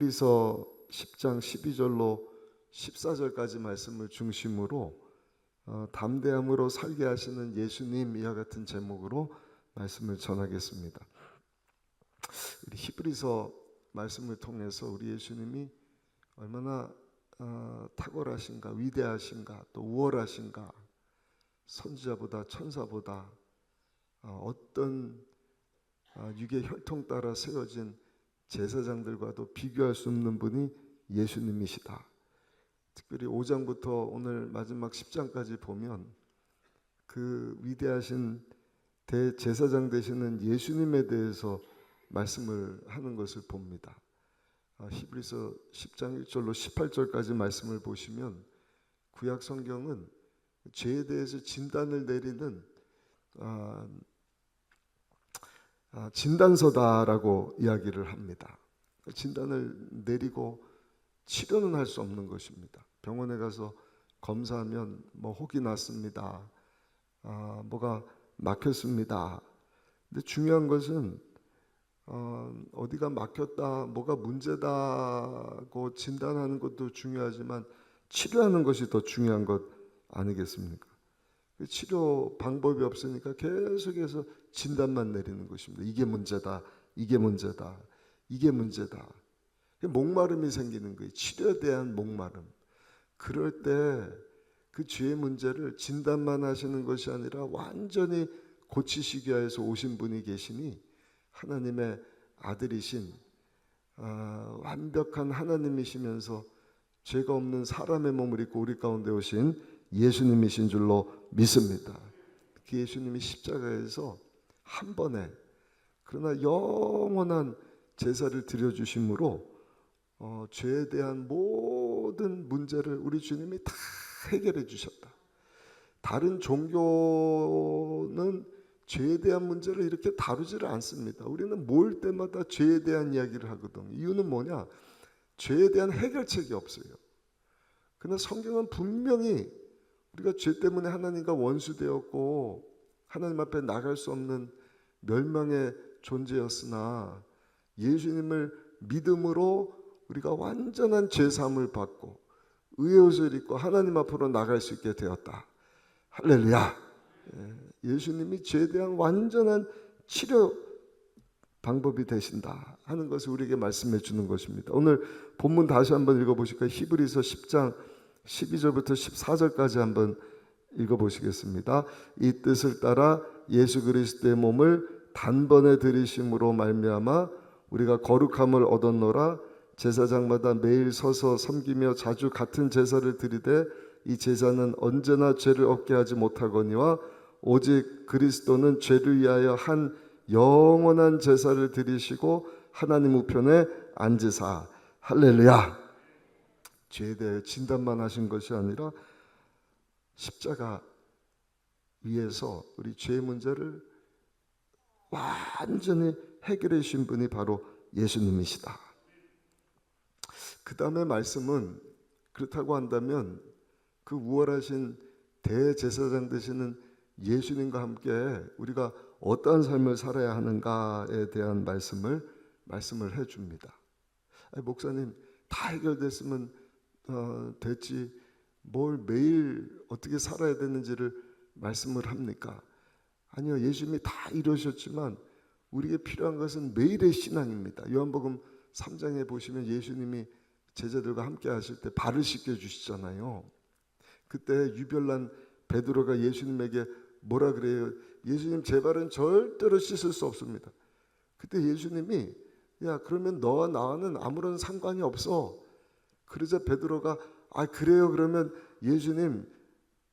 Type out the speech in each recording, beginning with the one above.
히브리서 10장 12절로 14절까지 말씀을 중심으로 담대함으로 살게 하시는 예수님 이와 같은 제목으로 말씀을 전하겠습니다. 우리 히브리서 말씀을 통해서 우리 예수님이 얼마나 탁월하신가, 위대하신가, 또 우월하신가, 선지자보다 천사보다 어떤 육의 혈통 따라 세워진 제사장들과도 비교할 수 없는 분이 예수님이시다. 특별히 5장부터 오늘 마지막 10장까지 보면 그 위대하신 대제사장 되시는 예수님에 대해서 말씀을 하는 것을 봅니다. 히브리서 10장 1절로 18절까지 말씀을 보시면 구약 성경은 죄에 대해서 진단을 내리는 진단서다라고 이야기를 합니다. 진단을 내리고 치료는 할 수 없는 것입니다. 병원에 가서 검사하면 혹이 났습니다. 뭐가 막혔습니다. 근데 중요한 것은 어디가 막혔다, 뭐가 문제다고 진단하는 것도 중요하지만 치료하는 것이 더 중요한 것 아니겠습니까? 치료 방법이 없으니까 계속해서 진단만 내리는 것입니다. 이게 문제다, 이게 문제다, 이게 문제다. 목마름이 생기는 거예요. 치료에 대한 목마름. 그럴 때 그 죄의 문제를 진단만 하시는 것이 아니라 완전히 고치시기 위해서 오신 분이 계시니 하나님의 아들이신 완벽한 하나님이시면서 죄가 없는 사람의 몸을 입고 우리 가운데 오신 예수님이신 줄로 믿습니다. 그 예수님이 십자가에서 한 번에 그러나 영원한 제사를 드려주심으로 죄에 대한 모든 문제를 우리 주님이 다 해결해 주셨다. 다른 종교는 죄에 대한 문제를 이렇게 다루지를 않습니다. 우리는 모일 때마다 죄에 대한 이야기를 하거든요. 이유는 뭐냐? 죄에 대한 해결책이 없어요. 그러나 성경은 분명히 우리가 죄 때문에 하나님과 원수되었고 하나님 앞에 나갈 수 없는 멸망의 존재였으나 예수님을 믿음으로 우리가 완전한 죄사함을 받고 의의 옷을 입고 하나님 앞으로 나갈 수 있게 되었다. 할렐루야. 예수님이 죄에 대한 완전한 치료 방법이 되신다 하는 것을 우리에게 말씀해 주는 것입니다. 오늘 본문 다시 한번 읽어보실까요? 히브리서 10장 12절부터 14절까지 한번 읽어보시겠습니다. 이 뜻을 따라 예수 그리스도의 몸을 단번에 들이심으로 말미암아 우리가 거룩함을 얻었노라. 제사장마다 매일 서서 섬기며 자주 같은 제사를 드리되 이 제사는 언제나 죄를 얻게 하지 못하거니와 오직 그리스도는 죄를 위하여 한 영원한 제사를 드리시고 하나님 우편에 앉으사. 할렐루야. 죄에 대해 진단만 하신 것이 아니라 십자가 위에서 우리 죄의 문제를 완전히 해결해 주신 분이 바로 예수님이시다. 그 다음에 말씀은 그렇다고 한다면 그 우월하신 대제사장 되시는 예수님과 함께 우리가 어떠한 삶을 살아야 하는가에 대한 말씀을 해줍니다. 목사님 다 해결됐으면 됐지 뭘 매일 어떻게 살아야 되는지를 말씀을 합니까? 아니요, 예수님이 다 이루셨지만 우리에게 필요한 것은 매일의 신앙입니다. 요한복음 3장에 보시면 예수님이 제자들과 함께 하실 때 발을 씻겨 주시잖아요. 그때 유별난 베드로가 예수님에게 뭐라 그래요? 예수님 제 발은 절대로 씻을 수 없습니다. 그때 예수님이 야 그러면 너와 나와는 아무런 상관이 없어. 그러자 베드로가 그래요, 그러면 예수님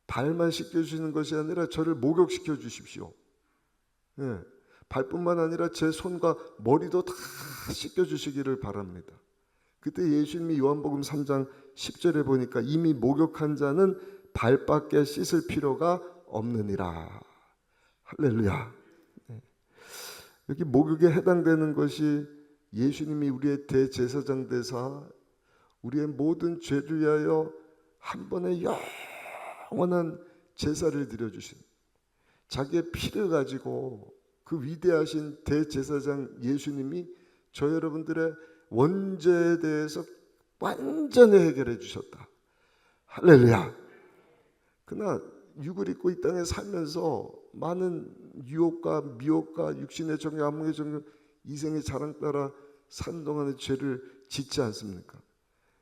발만 씻겨주시는 것이 아니라 저를 목욕시켜 주십시오. 발뿐만 아니라 제 손과 머리도 다 씻겨주시기를 바랍니다. 그때 예수님이 요한복음 3장 10절에 보니까 이미 목욕한 자는 발밖에 씻을 필요가 없느니라. 할렐루야. 여기 목욕에 해당되는 것이 예수님이 우리의 대제사장 되사 우리의 모든 죄를 위하여 한 번에 영원한 제사를 드려주신 자기의 피를 가지고 그 위대하신 대제사장 예수님이 저 여러분들의 원죄에 대해서 완전히 해결해 주셨다. 할렐루야. 그러나 육을 입고 이 땅에 살면서 많은 유혹과 미혹과 육신의 정욕, 안목의 정욕, 이생의 자랑 따라 산 동안에 죄를 짓지 않습니까?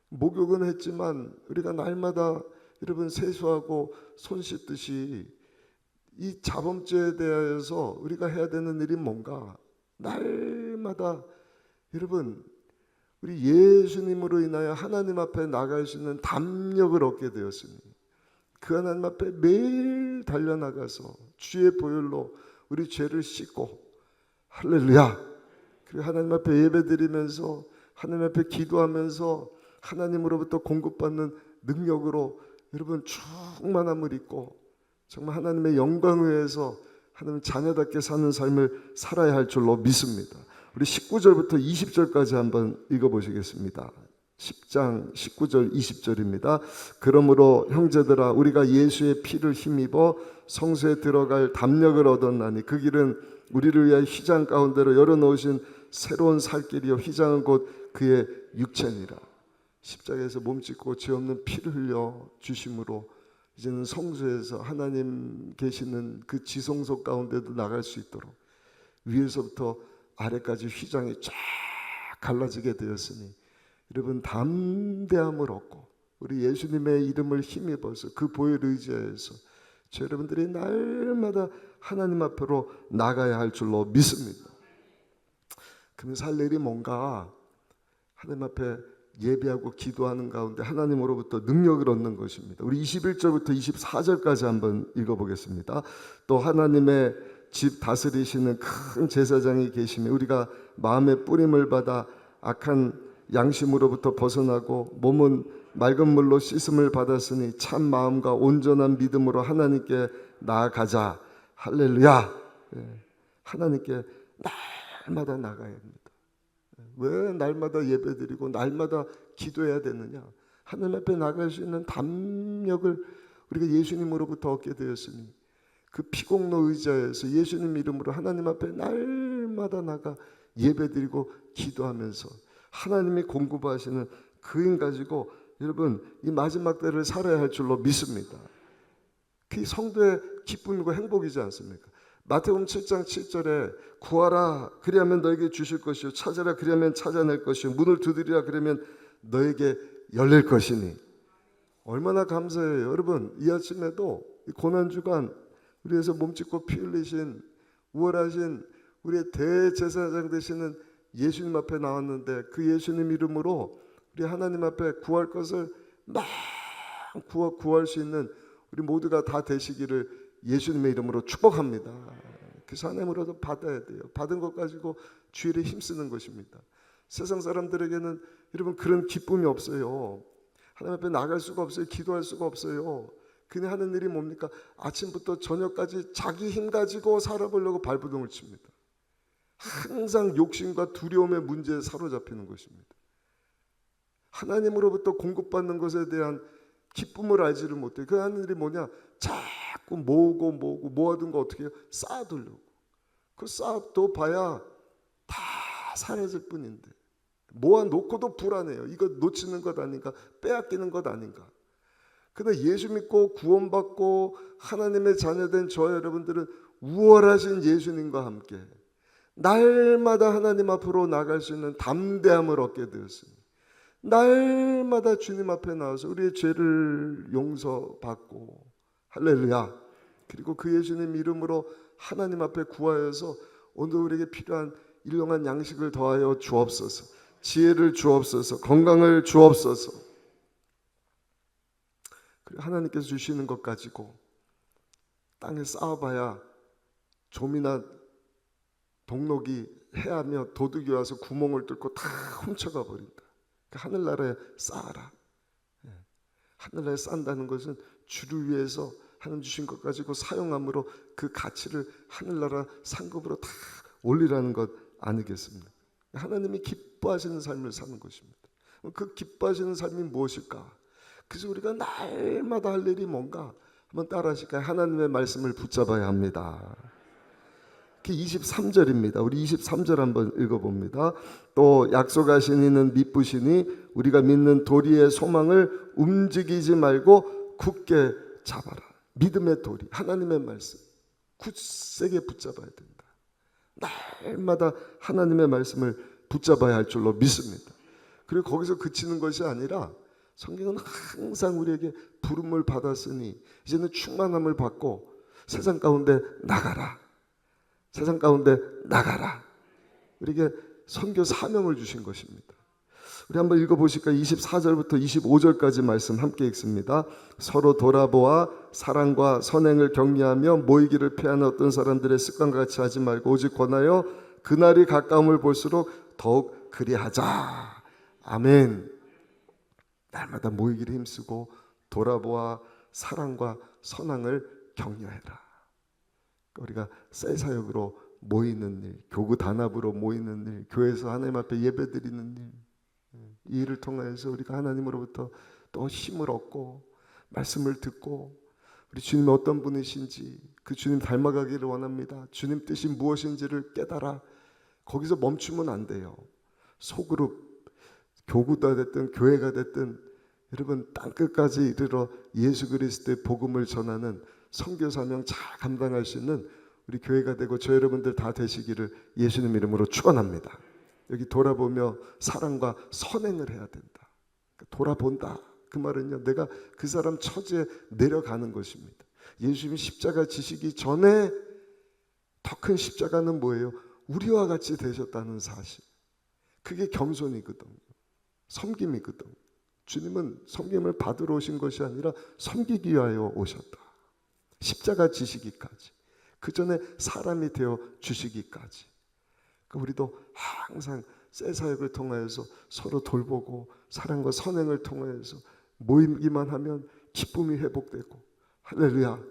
목욕은 했지만 우리가 날마다 여러분 세수하고 손 씻듯이 이 자범죄에 대하여서 우리가 해야 되는 일이 뭔가? 날마다 여러분 우리 예수님으로 인하여 하나님 앞에 나갈 수 있는 담력을 얻게 되었으니 그 하나님 앞에 매일 달려나가서 주의 보혈로 우리 죄를 씻고 할렐루야. 그리고 하나님 앞에 예배드리면서 하나님 앞에 기도하면서 하나님으로부터 공급받는 능력으로 여러분 충만함을 입고 정말 하나님의 영광을 위해서 하나님 자녀답게 사는 삶을 살아야 할 줄로 믿습니다. 우리 19절부터 20절까지 한번 읽어보시겠습니다. 10장 19절 20절입니다. 그러므로 형제들아 우리가 예수의 피를 힘입어 성소에 들어갈 담력을 얻었나니 그 길은 우리를 위하여 휘장 가운데로 열어놓으신 새로운 살 길이요 휘장은 곧 그의 육체니라. 십자가에서 몸짓고 죄 없는 피를 흘려 주심으로 이제는 성소에서 하나님 계시는 그 지성소 가운데도 나갈 수 있도록 위에서부터 아래까지 휘장이 쫙 갈라지게 되었으니 여러분 담대함을 얻고 우리 예수님의 이름을 힘입어서 그 보혈 의지하여서 여러분들이 날마다 하나님 앞으로 나가야 할 줄로 믿습니다. 그러면 살 일이 뭔가? 하나님 앞에 예배하고 기도하는 가운데 하나님으로부터 능력을 얻는 것입니다. 우리 21절부터 24절까지 한번 읽어보겠습니다. 또 하나님의 집 다스리시는 큰 제사장이 계시며 우리가 마음의 뿌림을 받아 악한 양심으로부터 벗어나고 몸은 맑은 물로 씻음을 받았으니 참 마음과 온전한 믿음으로 하나님께 나아가자. 할렐루야. 하나님께 날마다 나가야 합니다. 왜 날마다 예배드리고 날마다 기도해야 되느냐? 하나님 앞에 나갈 수 있는 담력을 우리가 예수님으로부터 얻게 되었으니 그 피공로 의자에서 예수님 이름으로 하나님 앞에 날마다 나가 예배드리고 기도하면서 하나님이 공급하시는 그 힘 가지고 여러분 이 마지막 때를 살아야 할 줄로 믿습니다. 그 성도의 기쁨이고 행복이지 않습니까? 마태복음 7장 7절에 구하라 그리하면 너에게 주실 것이요 찾아라 그리하면 찾아낼 것이요 문을 두드리라 그러면 너에게 열릴 것이니. 얼마나 감사해요. 여러분 이 아침에도 이 고난주간 우리에서 몸짓고 피 흘리신 우월하신 우리의 대제사장 되시는 예수님 앞에 나왔는데 그 예수님 이름으로 우리 하나님 앞에 구할 것을 막 구할 수 있는 우리 모두가 다 되시기를 예수님의 이름으로 축복합니다. 그래서 하나님으로도 받아야 돼요. 받은 것 가지고 주일에 힘쓰는 것입니다. 세상 사람들에게는 여러분 그런 기쁨이 없어요. 하나님 앞에 나갈 수가 없어요. 기도할 수가 없어요. 그냥 하는 일이 뭡니까? 아침부터 저녁까지 자기 힘 가지고 살아보려고 발버둥을 칩니다. 항상 욕심과 두려움의 문제에 사로잡히는 것입니다. 하나님으로부터 공급받는 것에 대한 기쁨을 알지를 못해요. 그 하는 일이 뭐냐? 자꾸 모아둔 거 어떻게 해요? 쌓아두려고. 그 쌓아둬 봐야 다 사라질 뿐인데 모아놓고도 불안해요. 이거 놓치는 것 아닌가? 빼앗기는 것 아닌가? 근데 예수 믿고 구원받고 하나님의 자녀된 저 여러분들은 우월하신 예수님과 함께 날마다 하나님 앞으로 나갈 수 있는 담대함을 얻게 되었습니다. 날마다 주님 앞에 나와서 우리의 죄를 용서받고 할렐루야. 그리고 그 예수님 이름으로 하나님 앞에 구하여서 오늘 우리에게 필요한 일용한 양식을 더하여 주옵소서. 지혜를 주옵소서. 건강을 주옵소서. 그리고 하나님께서 주시는 것 가지고 땅에 쌓아봐야 좀이나 동록이 해하며 도둑이 와서 구멍을 뚫고 다 훔쳐가 버린다. 하늘나라에 쌓아라. 하늘나라에 쌓는다는 것은 주를 위해서 하나님 주신 것 가지고 사용함으로 그 가치를 하늘나라 상급으로 다 올리라는 것 아니겠습니까? 하나님이 기뻐하시는 삶을 사는 것입니다. 그 기뻐하시는 삶이 무엇일까? 그래서 우리가 날마다 할 일이 뭔가 한번 따라 하실까요? 하나님의 말씀을 붙잡아야 합니다. 특히 23절입니다. 우리 23절 한번 읽어봅니다. 또 약속하신 이는 미쁘시니 우리가 믿는 도리의 소망을 움직이지 말고 굳게 잡아라. 믿음의 도리, 하나님의 말씀 굳세게 붙잡아야 된다. 날마다 하나님의 말씀을 붙잡아야 할 줄로 믿습니다. 그리고 거기서 그치는 것이 아니라 성경은 항상 우리에게 부름을 받았으니 이제는 충만함을 받고 세상 가운데 나가라. 세상 가운데 나가라. 우리에게 선교 사명을 주신 것입니다. 우리 한번 읽어보실까요? 24절부터 25절까지 말씀 함께 읽습니다. 서로 돌아보아 사랑과 선행을 격려하며 모이기를 피하는 어떤 사람들의 습관과 같이 하지 말고 오직 권하여 그날이 가까움을 볼수록 더욱 그리하자. 아멘. 날마다 모이기를 힘쓰고 돌아보아 사랑과 선행을 격려해라. 우리가 새 사역으로 모이는 일, 교구 단합으로 모이는 일, 교회에서 하나님 앞에 예배드리는 일, 이 일을 통해서 우리가 하나님으로부터 또 힘을 얻고 말씀을 듣고 우리 주님이 어떤 분이신지 그 주님 닮아가기를 원합니다. 주님 뜻이 무엇인지를 깨달아 거기서 멈추면 안 돼요. 소그룹, 교구가 됐든 교회가 됐든 여러분 땅끝까지 이르러 예수 그리스도의 복음을 전하는 선교 사명 잘 감당할 수 있는 우리 교회가 되고 저 여러분들 다 되시기를 예수님 이름으로 축원합니다. 여기 돌아보며 사랑과 선행을 해야 된다. 돌아본다. 그 말은요, 내가 그 사람 처지에 내려가는 것입니다. 예수님이 십자가 지시기 전에 더 큰 십자가는 뭐예요? 우리와 같이 되셨다는 사실. 그게 겸손이거든요. 섬김이거든요. 주님은 섬김을 받으러 오신 것이 아니라 섬기기 위하여 오셨다. 십자가 지시기까지. 그 전에 사람이 되어 주시기까지. 우리도 항상 새 사역을 통하여서 서로 돌보고 사랑과 선행을 통하여서 모이기만 하면 기쁨이 회복되고 할렐루야.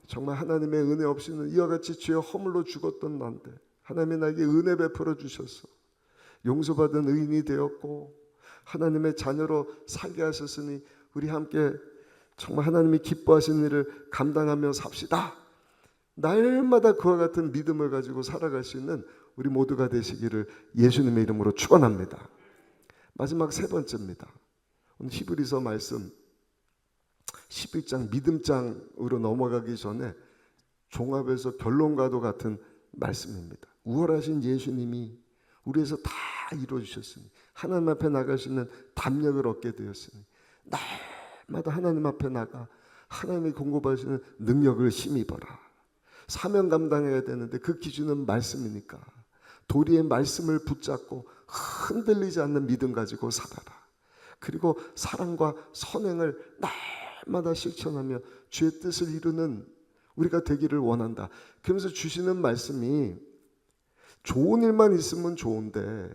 정말 하나님의 은혜 없이는 이와 같이 죄에 허물로 죽었던 난데 하나님이 나에게 은혜 베풀어 주셔서 용서받은 의인이 되었고 하나님의 자녀로 살게 하셨으니 우리 함께 정말 하나님이 기뻐하시는 일을 감당하며 삽시다. 날마다 그와 같은 믿음을 가지고 살아갈 수 있는 우리 모두가 되시기를 예수님의 이름으로 축원합니다. 마지막 세 번째입니다. 오늘 히브리서 말씀 11장 믿음장으로 넘어가기 전에 종합해서 결론과도 같은 말씀입니다. 우월하신 예수님이 우리에서 다 이루어주셨으니 하나님 앞에 나갈 수 있는 담력을 얻게 되었으니 날마다 하나님 앞에 나가 하나님이 공급하시는 능력을 힘입어라. 사명 감당해야 되는데 그 기준은 말씀이니까 도리의 말씀을 붙잡고 흔들리지 않는 믿음 가지고 살아라. 그리고 사랑과 선행을 날마다 실천하며 주의 뜻을 이루는 우리가 되기를 원한다. 그러면서 주시는 말씀이 좋은 일만 있으면 좋은데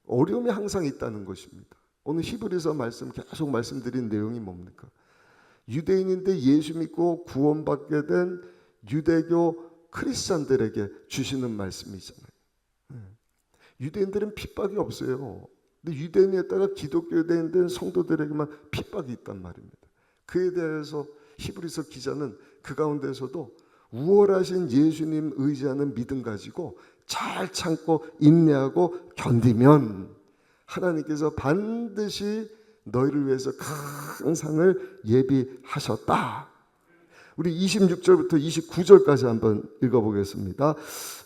어려움이 항상 있다는 것입니다. 오늘 히브리서 말씀 계속 말씀드린 내용이 뭡니까? 유대인인데 예수 믿고 구원받게 된 유대교 크리스찬들에게 주시는 말씀이잖아요. 유대인들은 핍박이 없어요. 근데 유대인에다가 기독교 유대인된 성도들에게만 핍박이 있단 말입니다. 그에 대해서 히브리서 기자는 그 가운데서도 우월하신 예수님 의지하는 믿음 가지고 잘 참고 인내하고 견디면 하나님께서 반드시 너희를 위해서 큰 상을 예비하셨다. 우리 26절부터 29절까지 한번 읽어보겠습니다.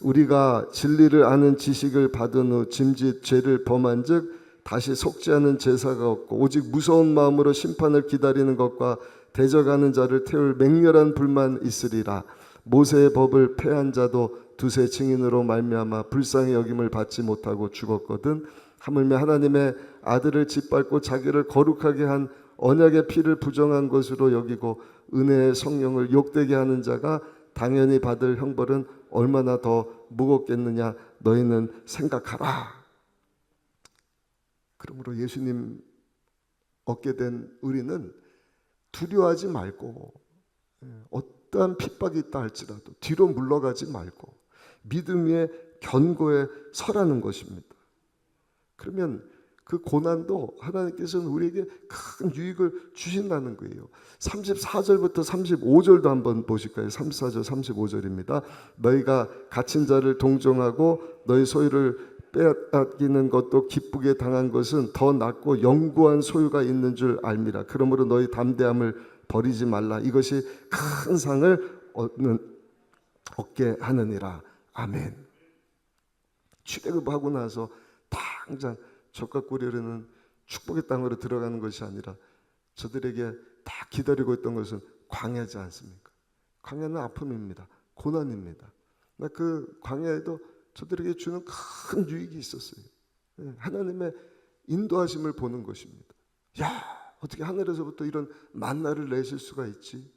우리가 진리를 아는 지식을 받은 후 짐짓 죄를 범한 즉 다시 속지 않은 제사가 없고 오직 무서운 마음으로 심판을 기다리는 것과 대적하는 자를 태울 맹렬한 불만 있으리라. 모세의 법을 폐한 자도 두세 증인으로 말미암아 불쌍히 여김을 받지 못하고 죽었거든. 하물며 하나님의 아들을 짓밟고 자기를 거룩하게 한 언약의 피를 부정한 것으로 여기고 은혜의 성령을 욕되게 하는 자가 당연히 받을 형벌은 얼마나 더 무겁겠느냐 너희는 생각하라. 그러므로 예수님 얻게 된 우리는 두려워하지 말고 어떠한 핍박이 있다 할지라도 뒤로 물러가지 말고 믿음 위에 견고해 서라는 것입니다. 그러면 그 고난도 하나님께서는 우리에게 큰 유익을 주신다는 거예요. 34절부터 35절도 한번 보실까요? 34절 35절입니다. 너희가 갇힌 자를 동정하고 너희 소유를 빼앗기는 것도 기쁘게 당한 것은 더 낫고 영구한 소유가 있는 줄 알미라. 그러므로 너희 담대함을 버리지 말라. 이것이 큰 상을 얻게 하느니라. 아멘. 출애굽하고 나서 당장 젖과 꿀이 흐르는 축복의 땅으로 들어가는 것이 아니라 저들에게 다 기다리고 있던 것은 광야지 않습니까? 광야는 아픔입니다. 고난입니다. 그 광야에도 저들에게 주는 큰 유익이 있었어요. 하나님의 인도하심을 보는 것입니다. 야, 어떻게 하늘에서부터 이런 만나를 내실 수가 있지?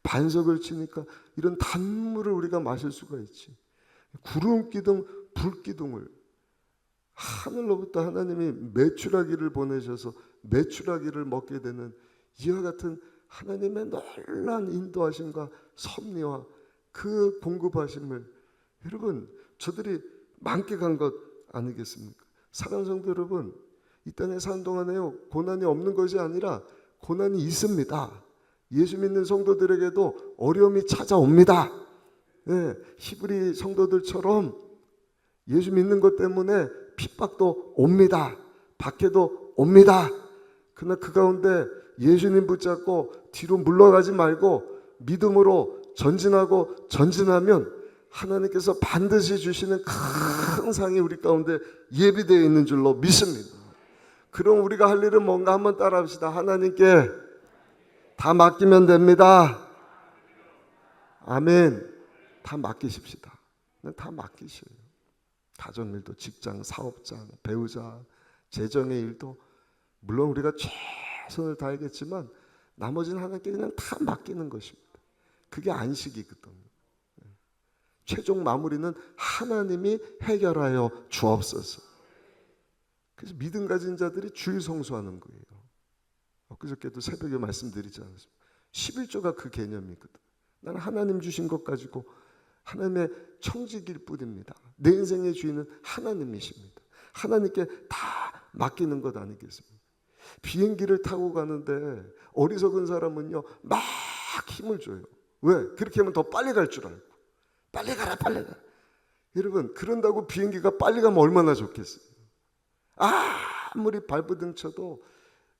반석을 치니까 이런 단물을 우리가 마실 수가 있지. 구름 기둥, 불 기둥을 하늘로부터 하나님이 메추라기를 보내셔서 메추라기를 먹게 되는 이와 같은 하나님의 놀라운 인도하심과 섭리와 그 공급하심을 여러분 저들이 만끽한 것 아니겠습니까? 사랑하는 성도 여러분, 이 땅에 사는 동안에요 고난이 없는 것이 아니라 고난이 있습니다. 예수 믿는 성도들에게도 어려움이 찾아옵니다. 네, 히브리 성도들처럼 예수 믿는 것 때문에 핍박도 옵니다. 박해도 옵니다. 그러나 그 가운데 예수님 붙잡고 뒤로 물러가지 말고 믿음으로 전진하고 전진하면 하나님께서 반드시 주시는 큰 상이 우리 가운데 예비되어 있는 줄로 믿습니다. 그럼 우리가 할 일은 뭔가 한번 따라합시다. 하나님께 다 맡기면 됩니다. 아멘. 다 맡기십시다. 다 맡기셔요. 가정일도, 직장, 사업장, 배우자, 재정의 일도 물론 우리가 최선을 다하겠지만 나머지는 하나님께 그냥 다 맡기는 것입니다. 그게 안식이거든요. 최종 마무리는 하나님이 해결하여 주옵소서. 그래서 믿음 가진 자들이 주일 성수하는 거예요. 엊그저께도 새벽에 말씀드리지 않았습니까? 11조가 그 개념이거든. 나는 하나님 주신 것 가지고 하나님의 청지기일 뿐입니다. 내 인생의 주인은 하나님이십니다. 하나님께 다 맡기는 것 아니겠습니까? 비행기를 타고 가는데 어리석은 사람은요 막 힘을 줘요. 왜? 그렇게 하면 더 빨리 갈 줄 알고. 빨리 가라 빨리 가라. 여러분 그런다고 비행기가 빨리 가면 얼마나 좋겠어요. 아무리 발버둥 쳐도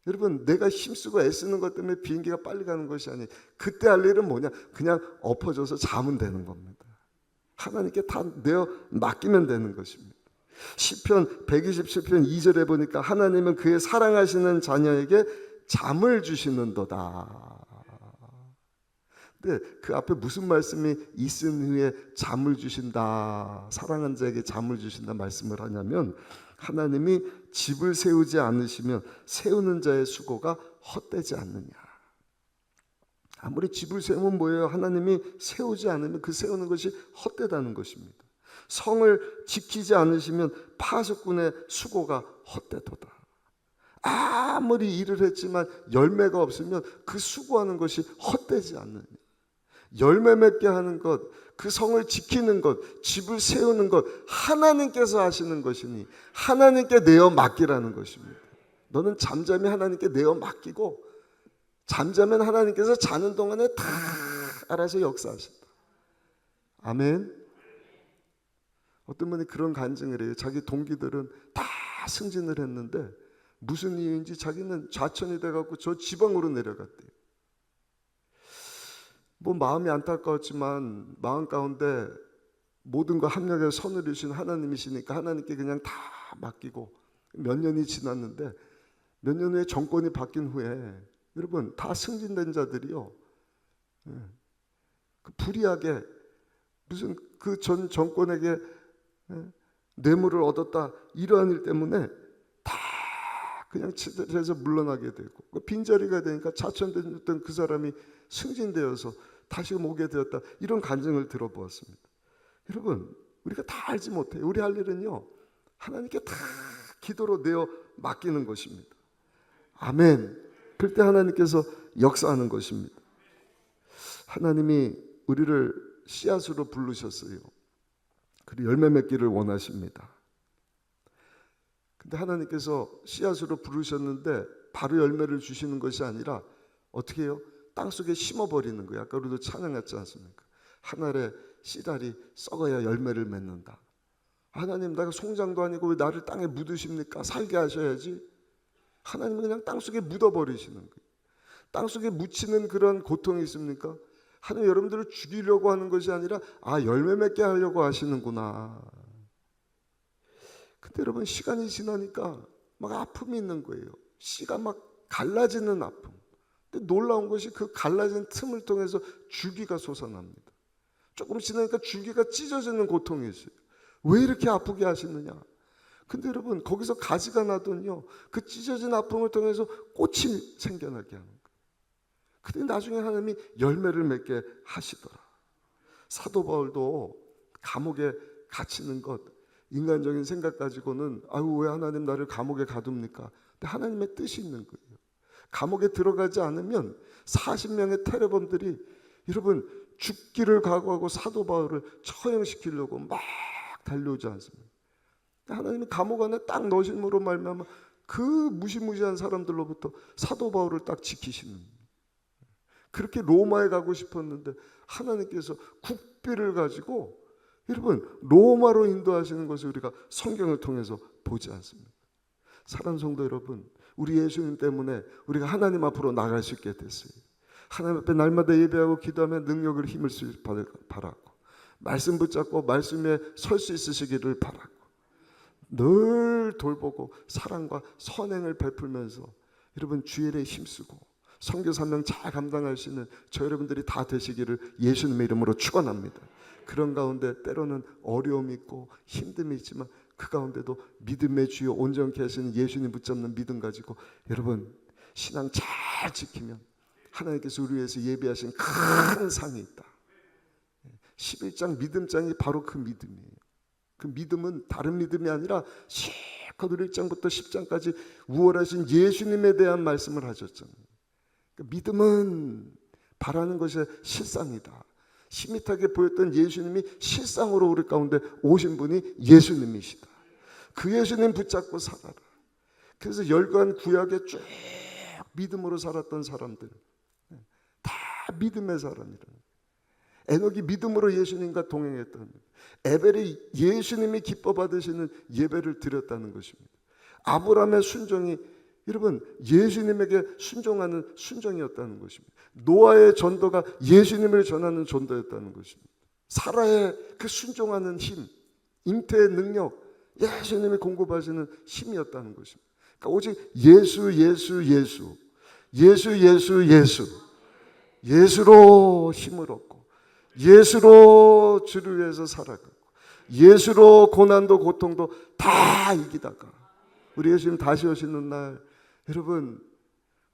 여러분 내가 힘쓰고 애쓰는 것 때문에 비행기가 빨리 가는 것이 아니 그때 할 일은 뭐냐? 그냥 엎어져서 자면 되는 겁니다. 하나님께 다 내어 맡기면 되는 것입니다. 시편 127편 2절에 보니까 하나님은 그의 사랑하시는 자녀에게 잠을 주시는도다. 근데 그 앞에 무슨 말씀이 있은 후에 잠을 주신다, 사랑하는 자에게 잠을 주신다 말씀을 하냐면 하나님이 집을 세우지 않으시면 세우는 자의 수고가 헛되지 않느냐. 아무리 집을 세우면 뭐예요? 하나님이 세우지 않으면 그 세우는 것이 헛되다는 것입니다. 성을 지키지 않으시면 파수꾼의 수고가 헛되도다. 아무리 일을 했지만 열매가 없으면 그 수고하는 것이 헛되지 않느냐. 열매 맺게 하는 것, 그 성을 지키는 것, 집을 세우는 것 하나님께서 하시는 것이니 하나님께 내어 맡기라는 것입니다. 너는 잠잠히 하나님께 내어 맡기고 잠자면 하나님께서 자는 동안에 다 알아서 역사하신다. 아멘. 어떤 분이 그런 간증을 해요. 자기 동기들은 다 승진을 했는데 무슨 이유인지 자기는 좌천이 돼갖고 저 지방으로 내려갔대요. 뭐 마음이 안타까웠지만 마음 가운데 모든 거 합력해서 선을 이루신 하나님이시니까 하나님께 그냥 다 맡기고 몇 년이 지났는데 몇 년 후에 정권이 바뀐 후에 여러분 다 승진된 자들이요 그 불이하게 무슨 그 전 정권에게 뇌물을 얻었다 이러한 일 때문에 다 그냥 제자리에서 물러나게 되고 빈자리가 되니까 자천됐던 그 사람이 승진되어서 다시 오게 되었다 이런 간증을 들어보았습니다. 여러분 우리가 다 알지 못해요. 우리 할 일은요 하나님께 다 기도로 내어 맡기는 것입니다. 아멘. 그때 하나님께서 역사하는 것입니다. 하나님이 우리를 씨앗으로 부르셨어요. 그리고 열매 맺기를 원하십니다. 근데 하나님께서 씨앗으로 부르셨는데 바로 열매를 주시는 것이 아니라 어떻게 해요? 땅속에 심어버리는 거예요. 아까 우리도 찬양했지 않습니까? 한 알의 씨알이 썩어야 열매를 맺는다. 하나님, 내가 송장도 아니고 왜 나를 땅에 묻으십니까? 살게 하셔야지. 하나님은 그냥 땅속에 묻어버리시는 거예요. 땅속에 묻히는 그런 고통이 있습니까? 하나님 여러분들을 죽이려고 하는 것이 아니라 열매 맺게 하려고 하시는구나. 근데 여러분, 시간이 지나니까 막 아픔이 있는 거예요. 씨가 막 갈라지는 아픔. 근데 놀라운 것이 그 갈라진 틈을 통해서 줄기가 솟아납니다. 조금 지나니까 줄기가 찢어지는 고통이 있어요. 왜 이렇게 아프게 하시느냐? 근데 여러분, 거기서 가지가 나더니요, 그 찢어진 아픔을 통해서 꽃이 생겨나게 하는 거예요. 근데 나중에 하나님이 열매를 맺게 하시더라. 사도 바울도 감옥에 갇히는 것, 인간적인 생각 가지고는 왜 하나님 나를 감옥에 가둡니까? 근데 하나님의 뜻이 있는 거예요. 감옥에 들어가지 않으면 40명의 테러범들이 여러분 죽기를 각오하고 사도 바울을 처형시키려고 막 달려오지 않습니까? 하나님이 감옥 안에 딱 넣으심으로 말미암아 그 무시무시한 사람들로부터 사도 바울을 딱 지키시는 거예요. 그렇게 로마에 가고 싶었는데 하나님께서 국비를 가지고 여러분 로마로 인도하시는 것을 우리가 성경을 통해서 보지 않습니까? 사랑하는 성도 여러분, 우리 예수님 때문에 우리가 하나님 앞으로 나갈 수 있게 됐어요. 하나님 앞에 날마다 예배하고 기도하면 능력을 힘을 쓰길 바라고, 말씀 붙잡고 말씀에 설 수 있으시기를 바라고, 늘 돌보고 사랑과 선행을 베풀면서 여러분 주의 일에 힘쓰고 선교 사명 잘 감당할 수 있는 저 여러분들이 다 되시기를 예수님의 이름으로 축원합니다. 그런 가운데 때로는 어려움이 있고 힘듦이 있지만 그 가운데도 믿음의 주여 온전케 하시는 예수님 붙잡는 믿음 가지고 여러분 신앙 잘 지키면 하나님께서 우리 위해서 예비하신 큰 상이 있다. 11장 믿음장이 바로 그 믿음이에요. 그 믿음은 다른 믿음이 아니라 실컷 우리 1장부터 10장까지 우월하신 예수님에 대한 말씀을 하셨잖아요. 그러니까 믿음은 바라는 것이 실상이다. 희밋하게 보였던 예수님이 실상으로 우리 가운데 오신 분이 예수님이시다. 그 예수님 붙잡고 살아라. 그래서 열관 구약에 쭉 믿음으로 살았던 사람들 다 믿음의 사람이다. 에녹이 믿음으로 예수님과 동행했다는 거예요. 에벨이 예수님이 기뻐 받으시는 예배를 드렸다는 것입니다. 아브라함의 순종이 여러분 예수님에게 순종하는 순종이었다는 것입니다. 노아의 전도가 예수님을 전하는 전도였다는 것입니다. 사라의 그 순종하는 힘, 잉태의 능력, 예수님이 공급하시는 힘이었다는 것입니다. 그러니까 오직 예수로 힘을 얻고 예수로 주를 위해서 살아가고 예수로 고난도 고통도 다 이기다가 우리 예수님 다시 오시는 날 여러분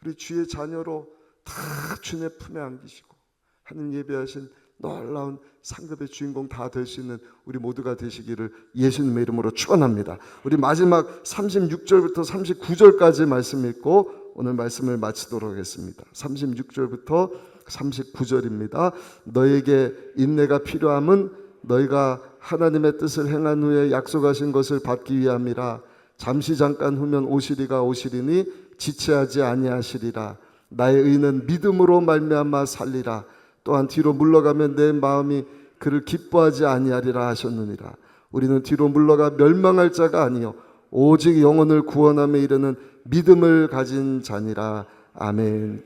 우리 주의 자녀로 다 주의 품에 안기시고 하나님 예배하신 놀라운 상급의 주인공 다 될 수 있는 우리 모두가 되시기를 예수님의 이름으로 축원합니다. 우리 마지막 36절부터 39절까지 말씀 읽고 오늘 말씀을 마치도록 하겠습니다. 36절부터 39절입니다. 너에게 인내가 필요함은 너희가 하나님의 뜻을 행한 후에 약속하신 것을 받기 위함이라. 잠시 잠깐 후면 오시리니 지체하지 아니하시리라. 나의 의는 믿음으로 말미암아 살리라. 또한 뒤로 물러가면 내 마음이 그를 기뻐하지 아니하리라 하셨느니라. 우리는 뒤로 물러가 멸망할 자가 아니요 오직 영혼을 구원함에 이르는 믿음을 가진 자니라. 아멘.